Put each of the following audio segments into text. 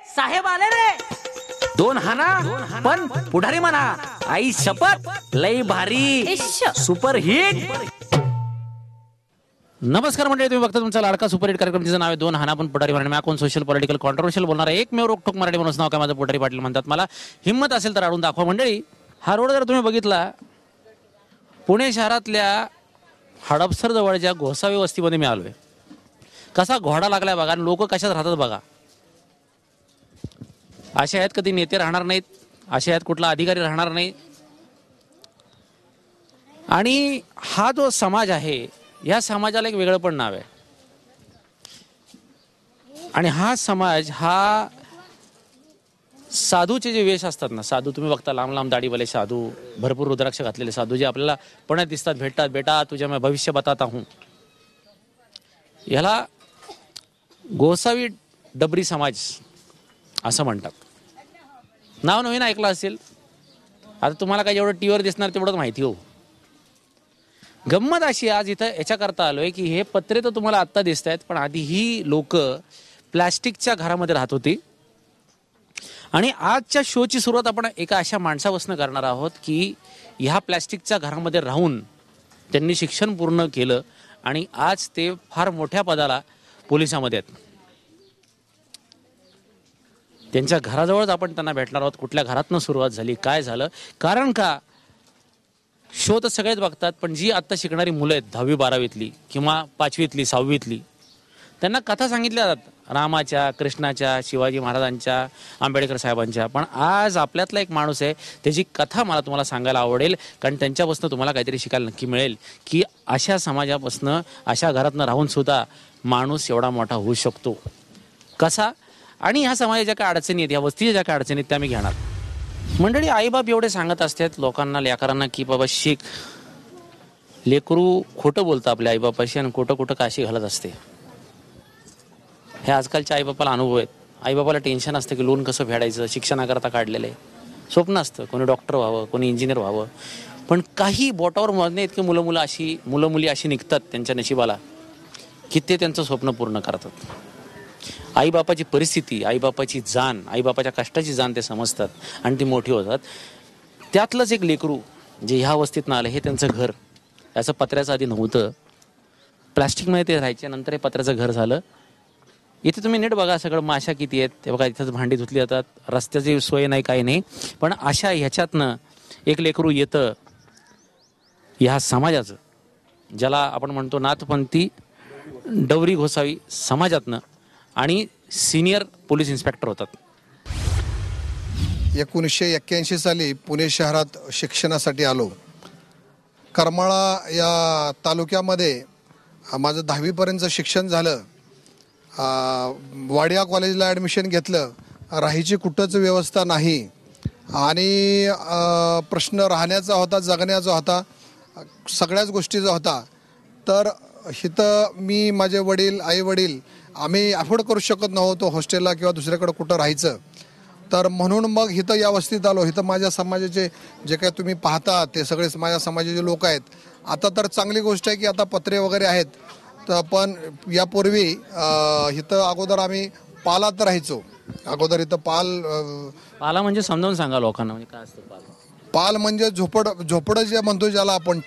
साहेब आले रे. दोन हाना पण पुढारी म्हणा. आई शपथ लई भारी सुपर हिट. नमस्कार मंडळी, तुम्ही बघता तुमचा लाडका सुपरहिट कार्यक्रम. तिचं नाव आहे दोन हाना पण पुढारी म्हणा. मी कोण सोशल पॉलिटिकल कॉन्ट्रोवर्शियल बोलणार आहे. एकमेव रोकठोक मराठी माणूस नाव काय माझं पुढारी पाटील म्हणतात. मला हिंमत असेल तर आढळून दाखवा. मंडळी, हा रोड जर तुम्ही बघितला, पुणे शहरातल्या हडपसर जवळच्या गोसावी वस्तीमध्ये मी आलोय. कसा घोडा लागलाय बघा, आणि लोक कशात राहतात बघा. असे आहेत कधी नेते राहणार नाहीत, असे आहेत कुठला अधिकारी राहणार नाही. आणि हा जो समाज आहे, या समाजाला एक वेगळं पण नाव आहे. आणि हा समाज हा साधूचे जे वेश असतात ना, साधू तुम्ही बघता, लांब लांब दाढीवाले साधू, भरपूर रुद्राक्ष घातलेले साधू, जे आपल्याला पुण्यात दिसतात, भेटतात. बेटा तुझ्या मैं भविष्य बताता हूं. याला गोसावी डबरी समाज असं म्हणतात. नाव नवीन ऐकलं असेल, आता तुम्हाला काय जेवढं टीव्हीवर दिसणार तेवढंच माहिती हो. गंमत अशी आज इथं याच्याकरता आलोय की हे पत्रे तर तुम्हाला आत्ता दिसत आहेत, पण आधी ही लोक प्लॅस्टिकच्या घरामध्ये राहत होती. आणि आजच्या शोची सुरुवात आपण एका अशा माणसापासून करणार आहोत की ह्या प्लॅस्टिकच्या घरामध्ये राहून त्यांनी शिक्षण पूर्ण केलं आणि आज ते फार मोठ्या पदाला पोलिसामध्ये आहेत. त्यांच्या घराजवळच आपण त्यांना भेटणार आहोत. कुठल्या घरातनं सुरुवात झाली, काय झालं, कारण का शो तर सगळेच बघतात, पण जी आत्ता शिकणारी मुलं आहेत 10वी 12वीतली किंवा 5वीतली 6वीतली, त्यांना कथा सांगितल्या जातात रामाच्या, कृष्णाच्या, शिवाजी महाराजांच्या, आंबेडकर साहेबांच्या. पण आज आपल्यातला एक माणूस आहे, त्याची कथा मला तुम्हाला सांगायला आवडेल, कारण त्यांच्यापासून तुम्हाला काहीतरी शिकायला नक्की मिळेल की अशा समाजापासून, अशा घरातनं राहून सुद्धा माणूस एवढा मोठा होऊ शकतो कसा. आणि ह्या समाजाच्या काय अडचणी आहेत, या वस्तीच्या ज्या काय अडचणी आहेत त्या मी घेणार. मंडळी, आईबाप एवढे सांगत असतात लोकांना, लेकरांना की बाबा शिक. लेकरू खोटं बोलतं आपल्या आईबापाशी आणि खोटं काशी घालत असते. हे आजकालच्या आईबापाला अनुभव आहेत. आईबापाला टेन्शन असतं की लोन कसं फेडायचं, शिक्षणाकरता काढलेलं आहे. स्वप्न असतं कोणी डॉक्टर व्हावं, कोणी इंजिनियर व्हावं. पण काही बोटावर मोजणे इतके मुलं मुली अशी निघतात त्यांच्या नशिबाला की ते त्यांचं स्वप्न पूर्ण करतात. आईबापाची परिस्थिती, आईबापाची जाण, आईबापाच्या कष्टाची जाण ते समजतात आणि ती मोठी होतात. त्यातलंच एक लेकरू जे ह्या अवस्थेतनं आलं, हे त्यांचं घर. याचं पत्र्याचं आधी नव्हतं, प्लॅस्टिकमध्ये ते राहायचे, नंतर हे पत्र्याचं घर झालं. इथे तुम्ही नीट बघा, सगळं माशा किती आहेत ते बघा. इथंच भांडी धुतली जातात, रस्त्याची सोय नाही, काही नाही. पण अशा ह्याच्यातनं एक लेकरू येतं ह्या समाजाचं, ज्याला आपण म्हणतो नाथपंथी डवरी गोसावी समाजातनं, आणि सिनियर पोलीस इन्स्पेक्टर होतात. 1981 साली पुणे शहरात शिक्षणासाठी आलो. करमाळा या तालुक्यामध्ये माझं 10वीपर्यंतचं शिक्षण झालं. वाडिया कॉलेजला ॲडमिशन घेतलं. राहायची कुठंच व्यवस्था नाही आणि प्रश्न राहण्याचा होता, जगण्याचा होता, सगळ्याच गोष्टीचा होता. तर इथं मी, माझे वडील, आई वडील, आम्ही अफोर्ड करू शकत नव्हतो हॉस्टेलला किंवा दुसऱ्याकडं कुठं राहायचं. तर म्हणून मग इथं या वस्तीत आलो. इथं माझ्या समाजाचे जे काय तुम्ही पाहता ते सगळे माझ्या समाजाचे लोक आहेत. आता तर चांगली गोष्ट आहे की आता पत्रे वगैरे आहेत. तर पण यापूर्वी इथं अगोदर आम्ही पालात राहायचो. अगोदर इथं पाला म्हणजे समजावून सांगा लोकांना, म्हणजे काय असतं पाल. पाल म्हणजे झोपडं जे म्हणतो, ज्याला आपण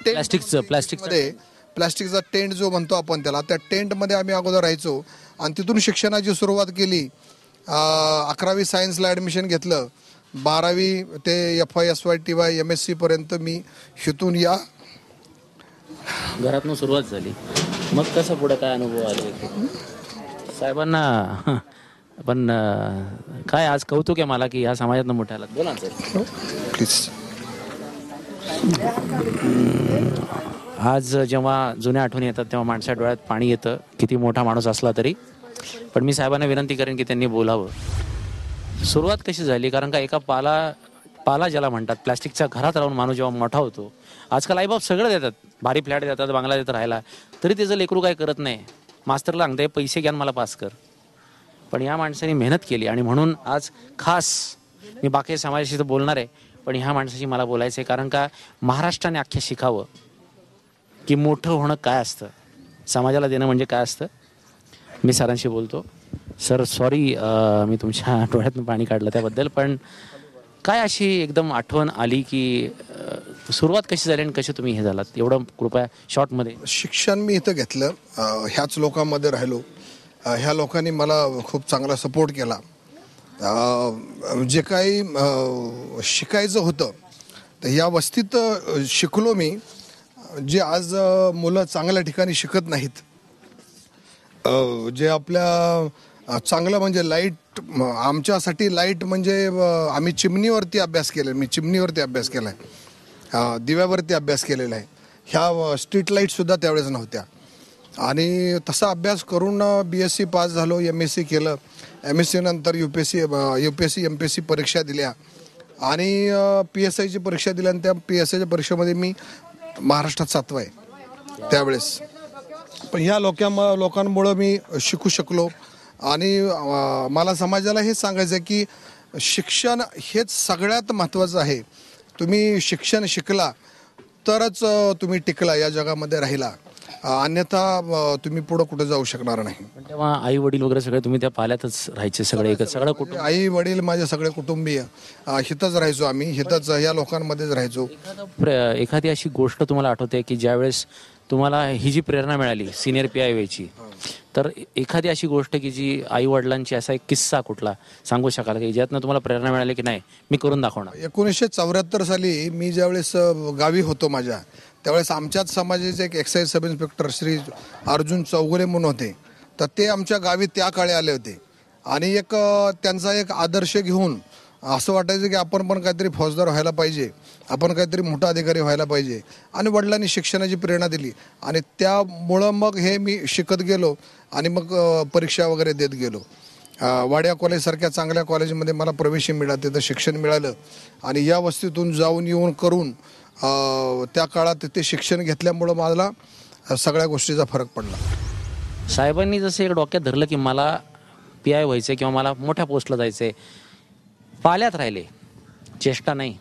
प्लॅस्टिकचा टेंट जो म्हणतो आपण त्याला, त्या टेंटमध्ये आम्ही अगोदर राहायचो. आणि तिथून शिक्षणाची सुरुवात केली. 11वी सायन्सला ॲडमिशन घेतलं. 12वी ते FYSY MSc पर्यंत मी इथून या घरातून सुरुवात झाली. मग कसं पुढे काय अनुभव आले साहेबांना? पण काय आज कौतुक आहे मला की ह्या समाजातनं मोठ्या आलात. बोला ना प्लीज. आज जेव्हा जुन्या आठवणी येतात तेव्हा माणसा डोळ्यात पाणी येतं, किती मोठा माणूस असला तरी. पण मी साहेबांना विनंती करेन की त्यांनी बोलावं. सुरुवात कशी झाली, कारण का एका पाला ज्याला म्हणतात, प्लॅस्टिकच्या घरात राहून माणूस जेव्हा मोठा होतो. आजकाल आईबाप सगळं देतात, भारी फ्लॅट देतात, बांगला देतात राहायला, तरी त्याचं लेकरू काय करत नाही. मास्तरला सांगते पैसे घ्या मला पास कर. पण या माणसाने मेहनत केली आणि म्हणून आज खास मी बाकी समाजाशी तर बोलणार आहे, पण ह्या माणसाशी मला बोलायचं आहे. कारण का महाराष्ट्राने अख्ख्या शिकावं की मोठं होणं काय असतं, समाजाला देणं म्हणजे काय असतं. मी सरांशी बोलतो. सर सॉरी, मी तुमच्या डोळ्यातून पाणी काढलं त्याबद्दल. पण काय अशी एकदम आठवण आली की सुरुवात कशी झाली आणि कसे तुम्ही हे झालात, एवढं कृपया शॉर्टमध्ये. शिक्षण मी इथं घेतलं, ह्याच लोकांमध्ये राहिलो. ह्या लोकांनी मला खूप चांगला सपोर्ट केला. जे काही शिकायचं होतं तर या वस्तीत शिकलो मी. जे आज मुलं चांगल्या ठिकाणी शिकत नाहीत, जे आपल्या चांगलं म्हणजे लाईट, आमच्यासाठी लाईट म्हणजे आम्ही चिमणीवरती अभ्यास केला. मी चिमणीवरती अभ्यास केला आहे, दिव्यावरती अभ्यास केलेला आहे. ह्या स्ट्रीट लाईटसुद्धा त्यावेळेस नव्हत्या. आणि तसा अभ्यास करून BSc पास झालो, MSc केलं. MSc नंतर UPSC MPSC परीक्षा दिल्या आणि PSIची परीक्षा दिल्या. आणि त्या PSIच्या परीक्षेमध्ये मी महाराष्ट्रात 7वा आहे त्यावेळेस. पण ह्या लोकांमुळं मी शिकू शकलो. आणि मला समाजाला हेच सांगायचं आहे की शिक्षण हेच सगळ्यात महत्त्वाचं आहे. तुम्ही शिक्षण शिकला तरच तुम्ही टिकला, या जगामध्ये राहिला, अन्यथा तुम्ही पुढं कुठं जाऊ शकणार नाही. पण तेव्हा आई वडील वगैरे सगळे तुम्ही त्या पाल्यातच राहायचे सगळे एकच, सगळं कुठं. आई वडील माझे सगळे कुटुंबीय हिथंच राहायचो. आम्ही हिथंच या लोकांमध्येच राहायचो. एखादी अशी गोष्ट तुम्हाला आठवते की ज्यावेळेस तुम्हाला ही जी प्रेरणा मिळाली सिनियर PI व्हायची, तर एखादी अशी गोष्ट की जी आई वडिलांची, असा एक किस्सा कुठला सांगू शकाल की ज्यातनं तुम्हाला प्रेरणा मिळाली की नाही मी करून दाखवणार. 1974 साली मी ज्यावेळेस गावी होतो माझ्या, त्यावेळेस आमच्याच समाजाचे एक excise sub inspector Shri Arjun Chougule म्हणून होते. तर ते आमच्या गावी त्या काळी आले होते. आणि त्यांचा एक आदर्श घेऊन असं वाटायचं की आपण पण काहीतरी फौजदार व्हायला पाहिजे, आपण काहीतरी मोठा अधिकारी व्हायला पाहिजे. आणि वडिलांनी शिक्षणाची प्रेरणा दिली आणि त्यामुळं मग हे मी शिकत गेलो आणि मग परीक्षा वगैरे देत गेलो. वाडिया कॉलेजसारख्या चांगल्या कॉलेजमध्ये मला प्रवेश मिळाला, तिथं शिक्षण मिळालं. आणि या वस्तीतून जाऊन येऊन करून त्या काळात ते शिक्षण घेतल्यामुळं मला सगळ्या गोष्टीचा फरक पडला. साहेबांनी जसं एक डोक्यात धरलं की मला PI व्हायचं किंवा मला मोठ्या पोस्टला जायचंय, पाल्यात राहिले, चेष्टा नाही.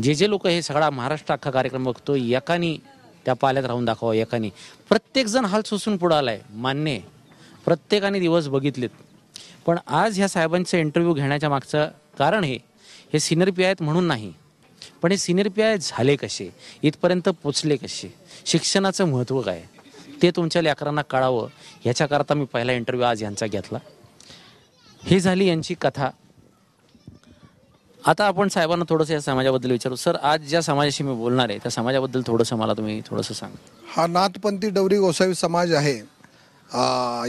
जे लोक हे सगळा महाराष्ट्र अख्खा कार्यक्रम बघतो, एकानी त्या पाल्यात राहून दाखवा. एकानी, प्रत्येक जण हाल सोसून पुढं आलाय, मान्य आहे, प्रत्येकाने दिवस बघितलेत. पण आज ह्या साहेबांचा इंटरव्ह्यू घेण्याच्या मागचं कारण हे सिनियर PI आहेत म्हणून नाही, पण हे सिनियर PI झाले कसे, इथपर्यंत पोचले कसे, शिक्षणाचं महत्त्व काय, ते तुमच्या लेकरांना कळावं ह्याच्याकरता मी पहिला इंटरव्ह्यू आज यांचा घेतला. ही झाली यांची कथा. आता आपण साहेबांना थोडंसं या समाजाबद्दल विचारू. सर, आज ज्या समाजाशी मी बोलणार आहे त्या समाजाबद्दल थोडंसं मला तुम्ही थोडंसं सांगा. हा नाथपंथी डवरी गोसावी समाज आहे.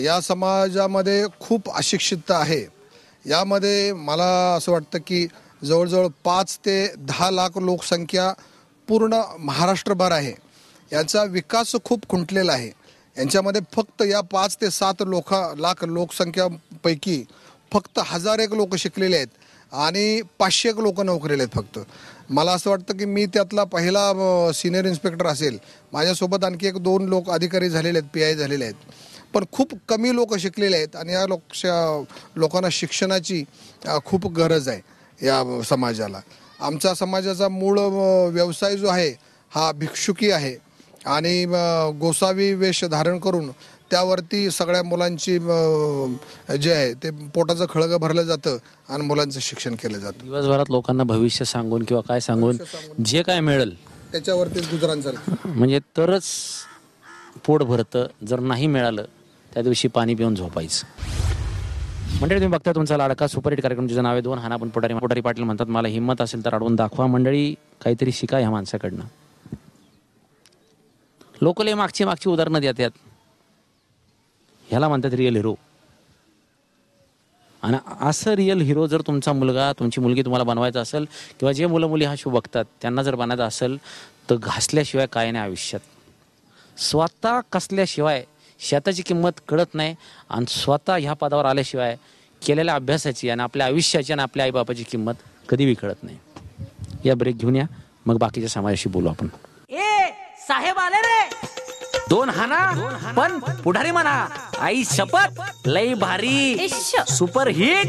या समाजामध्ये खूप अशिक्षितता आहे. यामध्ये मला असं वाटतं की जवळजवळ 5 ते 10 लाख लोकसंख्या पूर्ण महाराष्ट्रभर आहे. यांचा विकास खूप खुंटलेला आहे. यांच्यामध्ये फक्त या 5 ते 7 लाख लोकसंख्यापैकी फक्त 1001 लोक शिकलेले आहेत आणि 500 लोक नोकरीला आहेत फक्त. मला असं वाटतं की मी त्यातला पहिला सिनियर इन्स्पेक्टर असेल. माझ्यासोबत आणखी 1-2 लोक अधिकारी झालेले आहेत, PI झालेले आहेत. पण खूप कमी लोक शिकलेले आहेत आणि या लोकांना शिक्षणाची खूप गरज आहे या समाजाला. आमच्या समाजाचा मूळ व्यवसाय जो आहे हा भिक्षुकी आहे आणि गोसावी वेश धारण करून त्यावरती सगळ्या मुलांची जे आहे ते पोटाचं खळगं भरलं जातं आणि मुलांचं शिक्षण केलं जातं. दिवसभरात लोकांना भविष्य सांगून किंवा काय सांगून जे काय मिळेल त्याच्यावरतीच गुजराण चालतं. म्हणजे तरच पोट भरतं, जर नाही मिळालं त्या दिवशी पाणी पिऊन झोपायचं. मंडळी, तुम्ही बघता तुमचा लाडका सुपरहिट कार्यक्रम, ज्याचं नाव आहे 2 हाना पण पोटारी पाटील म्हणतात. मला हिंमत असेल तर अडवून दाखवा. मंडळी, काहीतरी शिका ह्या माणसाकडनं. लोक लय मागची उदाहरणं देतात. ह्याला म्हणतात रिअल हिरो. आणि असं रिअल हिरो जर तुमचा मुलगा, तुमची मुलगी तुम्हाला बनवायचं असेल किंवा जे मुलं मुली हा शो बघतात त्यांना जर बनायचं असेल तर घासल्याशिवाय काय नाही आयुष्यात. स्वतः कसल्याशिवाय शेताची किंमत कळत नाही आणि स्वतः ह्या पदावर आल्याशिवाय केलेल्या अभ्यासाची आणि आपल्या आयुष्याची आणि आपल्या आईबापाची किंमत कधीही कळत नाही. या ब्रेक घेऊन या, मग बाकीच्या समाजाशी बोलू आपण. साहेब आले रे. 2 हाना पण पुढारी म्हणा. आई शपथ लई भारी सुपर हिट.